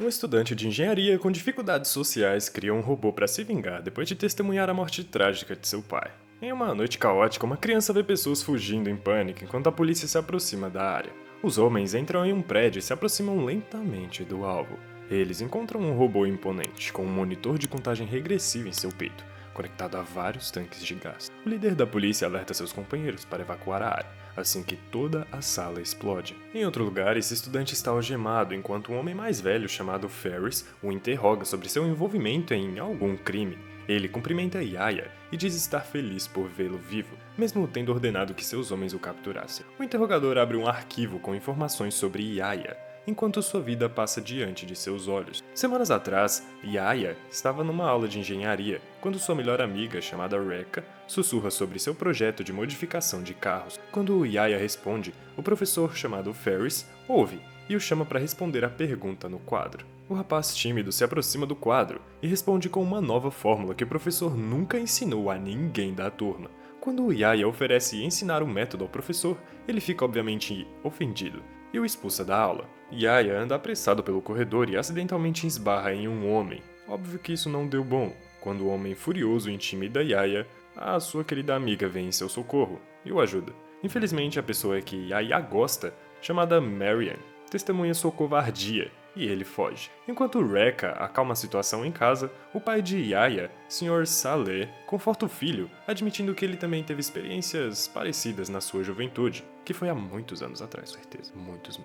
Um estudante de engenharia com dificuldades sociais cria um robô para se vingar depois de testemunhar a morte trágica de seu pai. Em uma noite caótica, uma criança vê pessoas fugindo em pânico enquanto a polícia se aproxima da área. Os homens entram em um prédio e se aproximam lentamente do alvo. Eles encontram um robô imponente, com um monitor de contagem regressiva em seu peito, conectado a vários tanques de gás. O líder da polícia alerta seus companheiros para evacuar a área, assim que toda a sala explode. Em outro lugar, esse estudante está algemado enquanto um homem mais velho chamado Ferris o interroga sobre seu envolvimento em algum crime. Ele cumprimenta Yaya e diz estar feliz por vê-lo vivo, mesmo tendo ordenado que seus homens o capturassem. O interrogador abre um arquivo com informações sobre Yaya, enquanto sua vida passa diante de seus olhos. Semanas atrás, Yaya estava numa aula de engenharia, quando sua melhor amiga, chamada Rekka, sussurra sobre seu projeto de modificação de carros. Quando Yaya responde, o professor, chamado Ferris, ouve e o chama para responder a pergunta no quadro. O rapaz tímido se aproxima do quadro e responde com uma nova fórmula que o professor nunca ensinou a ninguém da turma. Quando Yaya oferece ensinar o método ao professor, ele fica obviamente ofendido e o expulsa da aula. Yaya anda apressado pelo corredor e acidentalmente esbarra em um homem. Óbvio que isso não deu bom. Quando o homem furioso intimida Yaya, a sua querida amiga vem em seu socorro e o ajuda. Infelizmente, a pessoa que Yaya gosta, chamada Marian, testemunha sua covardia e ele foge. Enquanto Rekka acalma a situação em casa, o pai de Yaya, Sr. Saleh, conforta o filho, admitindo que ele também teve experiências parecidas na sua juventude, que foi há muitos anos atrás, certeza, muitos.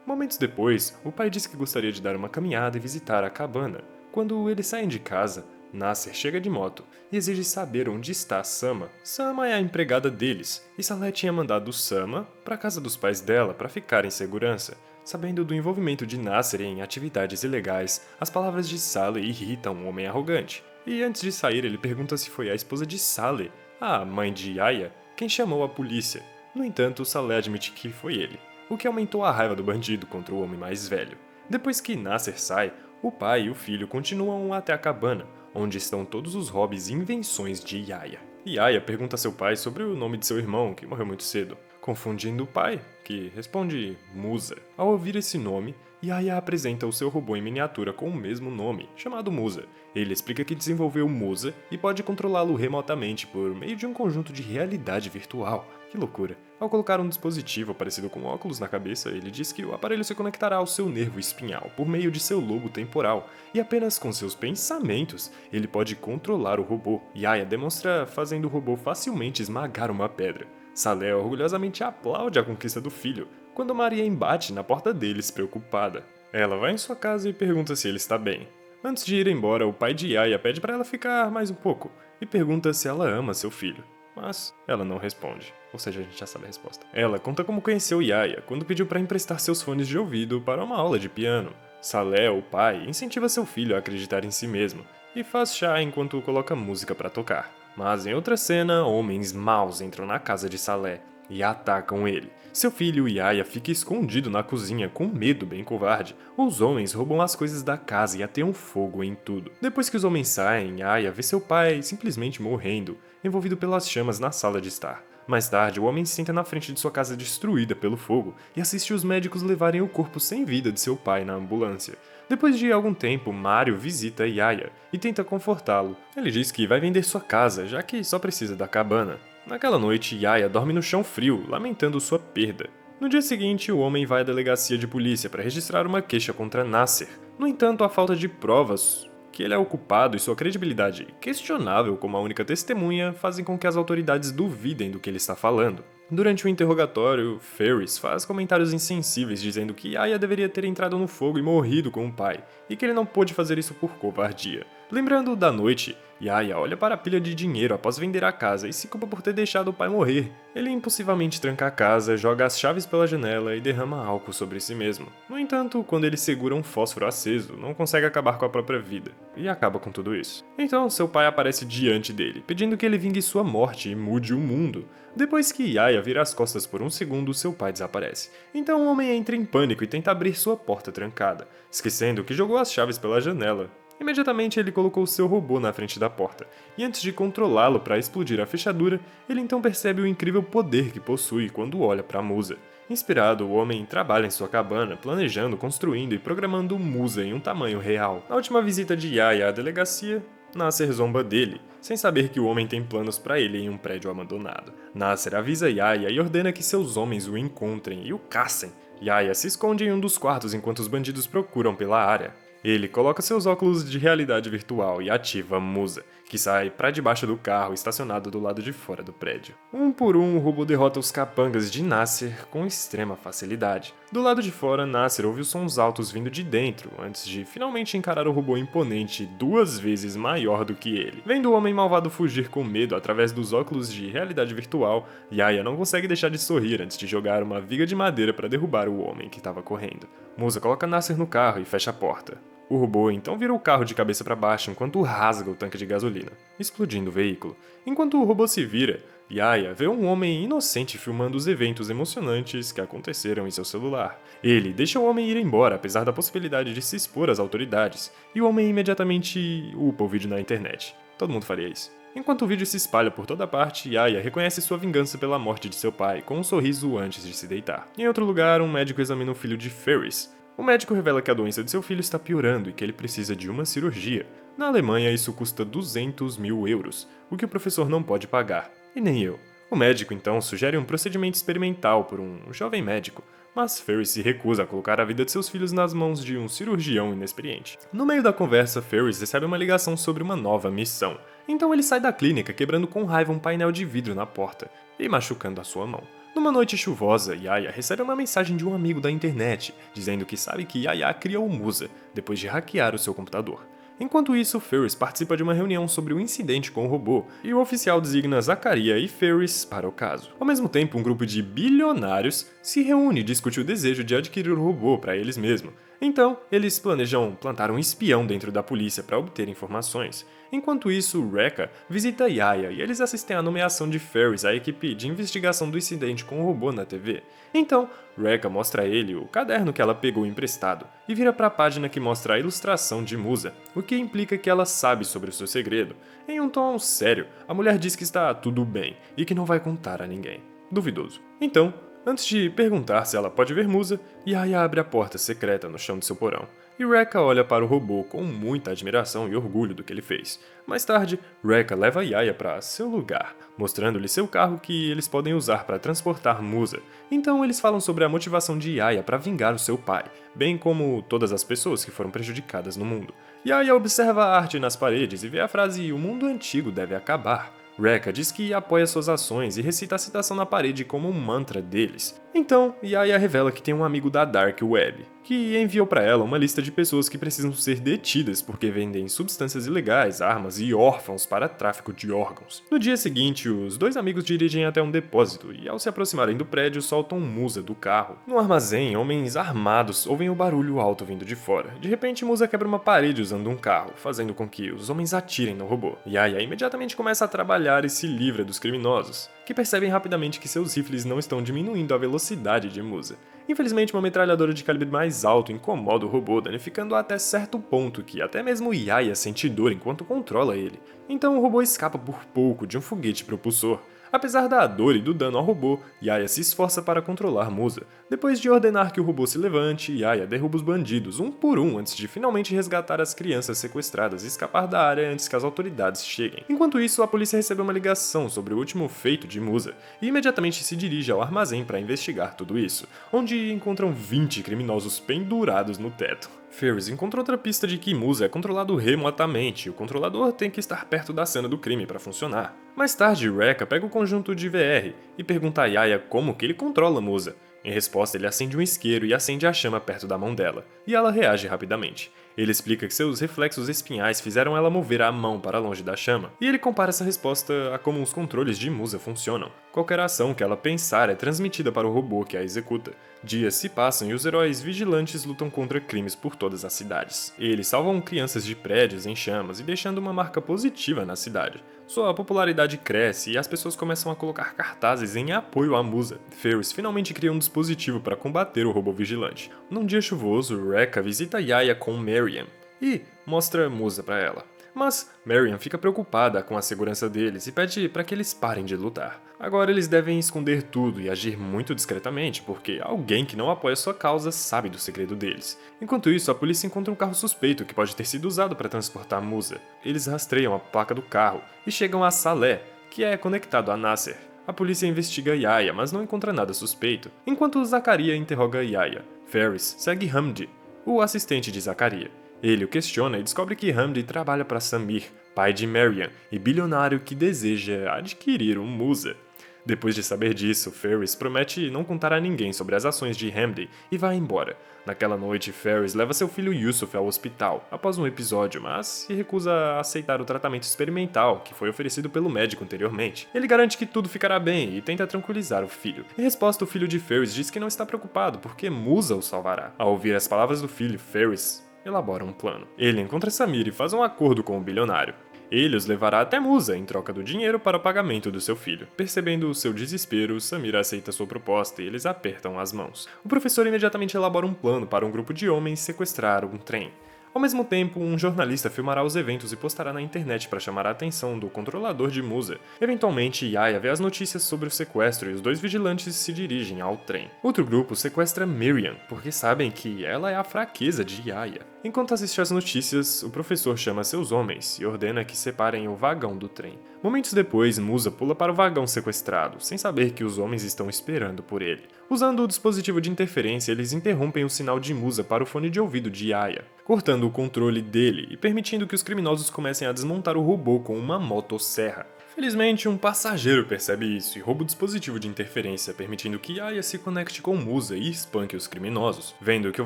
Momentos depois, o pai diz que gostaria de dar uma caminhada e visitar a cabana. Quando eles saem de casa, Nasser chega de moto e exige saber onde está Sama. Sama é a empregada deles, e Saleh tinha mandado Sama para a casa dos pais dela para ficar em segurança. Sabendo do envolvimento de Nasser em atividades ilegais, as palavras de Saleh irritam um homem arrogante. E antes de sair, ele pergunta se foi a esposa de Saleh, a mãe de Yaya, quem chamou a polícia. No entanto, Saleh admite que foi ele, o que aumentou a raiva do bandido contra o homem mais velho. Depois que Nasser sai, o pai e o filho continuam até a cabana, onde estão todos os hobbies e invenções de Yaya. Yaya pergunta a seu pai sobre o nome de seu irmão, que morreu muito cedo, confundindo o pai, que responde Musa. Ao ouvir esse nome, Yaya apresenta o seu robô em miniatura com o mesmo nome, chamado Musa. Ele explica que desenvolveu Musa e pode controlá-lo remotamente por meio de um conjunto de realidade virtual. Que loucura! Ao colocar um dispositivo parecido com óculos na cabeça, ele diz que o aparelho se conectará ao seu nervo espinhal por meio de seu lobo temporal, e apenas com seus pensamentos ele pode controlar o robô. Yaya demonstra fazendo o robô facilmente esmagar uma pedra. Saleh orgulhosamente aplaude a conquista do filho, quando Maria embate na porta deles preocupada. Ela vai em sua casa e pergunta se ele está bem. Antes de ir embora, o pai de Yaya pede para ela ficar mais um pouco e pergunta se ela ama seu filho. Mas ela não responde, ou seja, a gente já sabe a resposta. Ela conta como conheceu Yaya quando pediu para emprestar seus fones de ouvido para uma aula de piano. Saleh, o pai, incentiva seu filho a acreditar em si mesmo e faz chá enquanto coloca música para tocar. Mas em outra cena, homens maus entram na casa de Saleh e atacam ele. Seu filho Yaya fica escondido na cozinha com medo bem covarde. Os homens roubam as coisas da casa e ateiam fogo em tudo. Depois que os homens saem, Yaya vê seu pai simplesmente morrendo, envolvido pelas chamas na sala de estar. Mais tarde, o homem se senta na frente de sua casa destruída pelo fogo e assiste os médicos levarem o corpo sem vida de seu pai na ambulância. Depois de algum tempo, Mario visita Yaya e tenta confortá-lo. Ele diz que vai vender sua casa, já que só precisa da cabana. Naquela noite, Yaya dorme no chão frio, lamentando sua perda. No dia seguinte, o homem vai à delegacia de polícia para registrar uma queixa contra Nasser. No entanto, a falta de provas que ele é o culpado e sua credibilidade questionável como a única testemunha fazem com que as autoridades duvidem do que ele está falando. Durante o interrogatório, Ferris faz comentários insensíveis dizendo que Yaya deveria ter entrado no fogo e morrido com o pai, e que ele não pôde fazer isso por covardia. Lembrando da noite, Yaya olha para a pilha de dinheiro após vender a casa e se culpa por ter deixado o pai morrer. Ele impulsivamente tranca a casa, joga as chaves pela janela e derrama álcool sobre si mesmo. No entanto, quando ele segura um fósforo aceso, não consegue acabar com a própria vida, e acaba com tudo isso. Então, seu pai aparece diante dele, pedindo que ele vingue sua morte e mude o mundo. Depois que Yaya vira as costas por um segundo, seu pai desaparece. Então o homem entra em pânico e tenta abrir sua porta trancada, esquecendo que jogou as chaves pela janela. Imediatamente ele colocou seu robô na frente da porta, e antes de controlá-lo para explodir a fechadura, ele então percebe o incrível poder que possui quando olha para Musa. Inspirado, o homem trabalha em sua cabana, planejando, construindo e programando Musa em um tamanho real. Na última visita de Yaya à delegacia, Nasser zomba dele, sem saber que o homem tem planos para ele em um prédio abandonado. Nasser avisa Yaya e ordena que seus homens o encontrem e o caçem. Yaya se esconde em um dos quartos enquanto os bandidos procuram pela área. Ele coloca seus óculos de realidade virtual e ativa Musa, que sai para debaixo do carro estacionado do lado de fora do prédio. Um por um, o robô derrota os capangas de Nasser com extrema facilidade. Do lado de fora, Nasser ouve os sons altos vindo de dentro, antes de finalmente encarar o robô imponente 2 vezes maior do que ele. Vendo o homem malvado fugir com medo através dos óculos de realidade virtual, Yaya não consegue deixar de sorrir antes de jogar uma viga de madeira para derrubar o homem que estava correndo. Musa coloca Nasser no carro e fecha a porta. O robô então vira o carro de cabeça para baixo enquanto rasga o tanque de gasolina, explodindo o veículo. Enquanto o robô se vira, Yaya vê um homem inocente filmando os eventos emocionantes que aconteceram em seu celular. Ele deixa o homem ir embora apesar da possibilidade de se expor às autoridades, e o homem imediatamente upa o vídeo na internet. Todo mundo faria isso. Enquanto o vídeo se espalha por toda parte, Yaya reconhece sua vingança pela morte de seu pai com um sorriso antes de se deitar. Em outro lugar, um médico examina o filho de Ferris. O médico revela que a doença de seu filho está piorando e que ele precisa de uma cirurgia. Na Alemanha, isso custa 200 mil euros, o que o professor não pode pagar, e nem eu. O médico então sugere um procedimento experimental por um jovem médico, mas Ferris se recusa a colocar a vida de seus filhos nas mãos de um cirurgião inexperiente. No meio da conversa, Ferris recebe uma ligação sobre uma nova missão, então ele sai da clínica quebrando com raiva um painel de vidro na porta e machucando a sua mão. Numa noite chuvosa, Yaya recebe uma mensagem de um amigo da internet, dizendo que sabe que Yaya criou o Musa, depois de hackear o seu computador. Enquanto isso, Ferris participa de uma reunião sobre o incidente com o robô, e o oficial designa Zakaria e Ferris para o caso. Ao mesmo tempo, um grupo de bilionários se reúne e discute o desejo de adquirir o robô para eles mesmos. Então, eles planejam plantar um espião dentro da polícia para obter informações. Enquanto isso, Rekha visita Yaya e eles assistem à nomeação de Ferris à equipe de investigação do incidente com o robô na TV. Então, Rekha mostra a ele o caderno que ela pegou emprestado e vira para a página que mostra a ilustração de Musa, o que implica que ela sabe sobre o seu segredo. Em um tom sério, a mulher diz que está tudo bem e que não vai contar a ninguém. Duvidoso. Então, antes de perguntar se ela pode ver Musa, Yaya abre a porta secreta no chão de seu porão. E Rekha olha para o robô com muita admiração e orgulho do que ele fez. Mais tarde, Rekha leva Yaya para seu lugar, mostrando-lhe seu carro que eles podem usar para transportar Musa. Então eles falam sobre a motivação de Yaya para vingar o seu pai, bem como todas as pessoas que foram prejudicadas no mundo. Yaya observa a arte nas paredes e vê a frase "O mundo antigo deve acabar". Rekha diz que apoia suas ações e recita a citação na parede como um mantra deles. Então, Yaya revela que tem um amigo da Dark Web, que enviou para ela uma lista de pessoas que precisam ser detidas porque vendem substâncias ilegais, armas e órfãos para tráfico de órgãos. No dia seguinte, os dois amigos dirigem até um depósito e, ao se aproximarem do prédio, soltam Musa do carro. No armazém, homens armados ouvem o barulho alto vindo de fora. De repente, Musa quebra uma parede usando um carro, fazendo com que os homens atirem no robô. Yaya imediatamente começa a trabalhar e se livra dos criminosos, que percebem rapidamente que seus rifles não estão diminuindo a velocidade de Musa. Infelizmente, uma metralhadora de calibre mais alto incomoda o robô, danificando até certo ponto que até mesmo Yaya sente dor enquanto controla ele. Então o robô escapa por pouco de um foguete propulsor. Apesar da dor e do dano ao robô, Yaya se esforça para controlar Musa. Depois de ordenar que o robô se levante, Yaya derruba os bandidos um por um antes de finalmente resgatar as crianças sequestradas e escapar da área antes que as autoridades cheguem. Enquanto isso, a polícia recebe uma ligação sobre o último feito de Musa e imediatamente se dirige ao armazém para investigar tudo isso, onde encontram 20 criminosos pendurados no teto. Ferris encontra outra pista de que Musa é controlado remotamente e o controlador tem que estar perto da cena do crime para funcionar. Mais tarde, Rekha pega o conjunto de VR e pergunta a Yaya como que ele controla Musa. Em resposta, ele acende um isqueiro e acende a chama perto da mão dela, e ela reage rapidamente. Ele explica que seus reflexos espinhais fizeram ela mover a mão para longe da chama, e ele compara essa resposta a como os controles de Musa funcionam. Qualquer ação que ela pensar é transmitida para o robô que a executa. Dias se passam e os heróis vigilantes lutam contra crimes por todas as cidades. Eles salvam crianças de prédios em chamas e deixando uma marca positiva na cidade. Sua popularidade cresce e as pessoas começam a colocar cartazes em apoio a Musa. Ferris finalmente cria um dispositivo para combater o robô vigilante. Num dia chuvoso, Rekha visita Yaya com Mariam e mostra Musa para ela. Mas Marian fica preocupada com a segurança deles e pede para que eles parem de lutar. Agora eles devem esconder tudo e agir muito discretamente, porque alguém que não apoia sua causa sabe do segredo deles. Enquanto isso, a polícia encontra um carro suspeito que pode ter sido usado para transportar Musa. Eles rastreiam a placa do carro e chegam a Saleh, que é conectado a Nasser. A polícia investiga Yaya, mas não encontra nada suspeito, enquanto Zakaria interroga Yaya. Ferris segue Hamdi, o assistente de Zakaria. Ele o questiona e descobre que Hamdi trabalha para Samir, pai de Marian e bilionário que deseja adquirir um Musa. Depois de saber disso, Ferris promete não contar a ninguém sobre as ações de Hamdi e vai embora. Naquela noite, Ferris leva seu filho Yusuf ao hospital após um episódio, mas se recusa a aceitar o tratamento experimental que foi oferecido pelo médico anteriormente. Ele garante que tudo ficará bem e tenta tranquilizar o filho. Em resposta, o filho de Ferris diz que não está preocupado porque Musa o salvará. Ao ouvir as palavras do filho, Ferris elabora um plano. Ele encontra Samir e faz um acordo com o bilionário. Ele os levará até Musa em troca do dinheiro para o pagamento do seu filho. Percebendo o seu desespero, Samir aceita sua proposta e eles apertam as mãos. O professor imediatamente elabora um plano para um grupo de homens sequestrar um trem. Ao mesmo tempo, um jornalista filmará os eventos e postará na internet para chamar a atenção do controlador de Musa. Eventualmente, Yaya vê as notícias sobre o sequestro e os dois vigilantes se dirigem ao trem. Outro grupo sequestra Miriam, porque sabem que ela é a fraqueza de Yaya. Enquanto assiste às notícias, o professor chama seus homens e ordena que separem o vagão do trem. Momentos depois, Musa pula para o vagão sequestrado, sem saber que os homens estão esperando por ele. Usando o dispositivo de interferência, eles interrompem o sinal de Musa para o fone de ouvido de Yaya, cortando o controle dele e permitindo que os criminosos comecem a desmontar o robô com uma motosserra. Felizmente, um passageiro percebe isso e rouba o dispositivo de interferência, permitindo que Yaya se conecte com Musa e espanque os criminosos. Vendo que o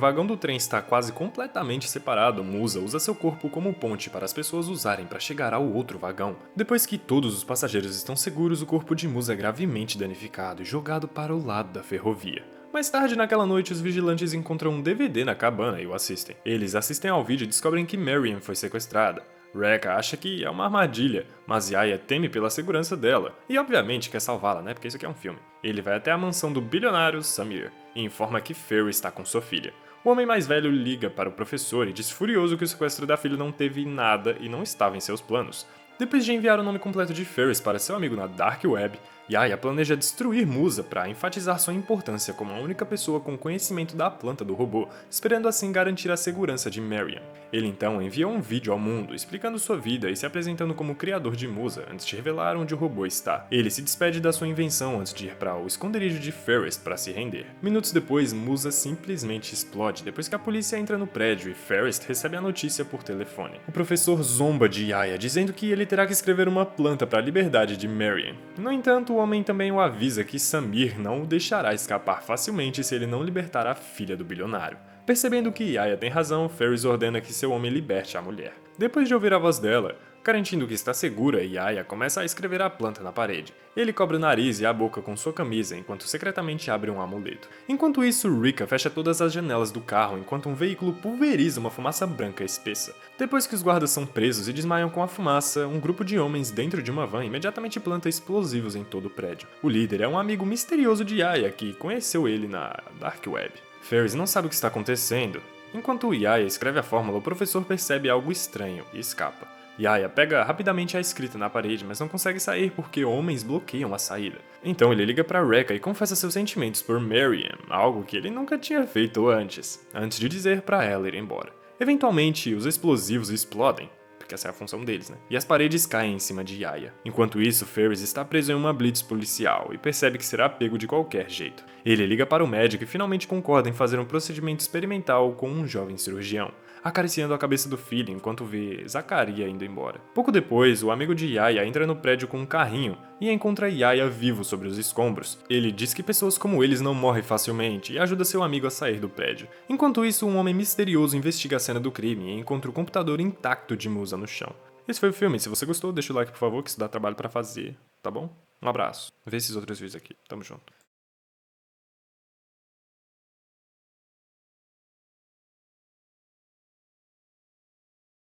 vagão do trem está quase completamente separado, Musa usa seu corpo como ponte para as pessoas usarem para chegar ao outro vagão. Depois que todos os passageiros estão seguros, o corpo de Musa é gravemente danificado e jogado para o lado da ferrovia. Mais tarde naquela noite, os vigilantes encontram um DVD na cabana e o assistem. Eles assistem ao vídeo e descobrem que Marian foi sequestrada. Rekka acha que é uma armadilha, mas Yaya teme pela segurança dela, e obviamente quer salvá-la, né, porque isso aqui é um filme. Ele vai até a mansão do bilionário Samir, e informa que Ferris está com sua filha. O homem mais velho liga para o professor e diz furioso que o sequestro da filha não teve nada e não estava em seus planos. Depois de enviar o nome completo de Ferris para seu amigo na Dark Web, Yaya planeja destruir Musa para enfatizar sua importância como a única pessoa com conhecimento da planta do robô, esperando assim garantir a segurança de Marian. Ele então envia um vídeo ao mundo explicando sua vida e se apresentando como criador de Musa antes de revelar onde o robô está. Ele se despede da sua invenção antes de ir para o esconderijo de Ferris para se render. Minutos depois, Musa simplesmente explode depois que a polícia entra no prédio e Ferris recebe a notícia por telefone. O professor zomba de Yaya, dizendo que ele terá que escrever uma planta para a liberdade de Marian. No entanto, o homem também o avisa que Samir não o deixará escapar facilmente se ele não libertar a filha do bilionário. Percebendo que Yaya tem razão, Ferris ordena que seu homem liberte a mulher. Depois de ouvir a voz dela, garantindo que está segura, Yaya começa a escrever a planta na parede. Ele cobre o nariz e a boca com sua camisa enquanto secretamente abre um amuleto. Enquanto isso, Rika fecha todas as janelas do carro enquanto um veículo pulveriza uma fumaça branca espessa. Depois que os guardas são presos e desmaiam com a fumaça, um grupo de homens dentro de uma van imediatamente planta explosivos em todo o prédio. O líder é um amigo misterioso de Yaya que conheceu ele na Dark Web. Ferris não sabe o que está acontecendo. Enquanto Yaya escreve a fórmula, o professor percebe algo estranho e escapa. Yaya pega rapidamente a escrita na parede, mas não consegue sair porque homens bloqueiam a saída. Então ele liga para Rekka e confessa seus sentimentos por Marian, algo que ele nunca tinha feito antes de dizer para ela ir embora. Eventualmente, os explosivos explodem, porque essa é a função deles, né? E as paredes caem em cima de Yaya. Enquanto isso, Ferris está preso em uma blitz policial e percebe que será pego de qualquer jeito. Ele liga para o médico e finalmente concorda em fazer um procedimento experimental com um jovem cirurgião, acariciando a cabeça do filho enquanto vê Zakaria indo embora. Pouco depois, o amigo de Yaya entra no prédio com um carrinho e encontra Yaya vivo sobre os escombros. Ele diz que pessoas como eles não morrem facilmente e ajuda seu amigo a sair do prédio. Enquanto isso, um homem misterioso investiga a cena do crime e encontra o computador intacto de Musa no chão. Esse foi o filme. Se você gostou, deixa o like por favor, que isso dá trabalho pra fazer, tá bom? Um abraço. Vê esses outros vídeos aqui. Tamo junto.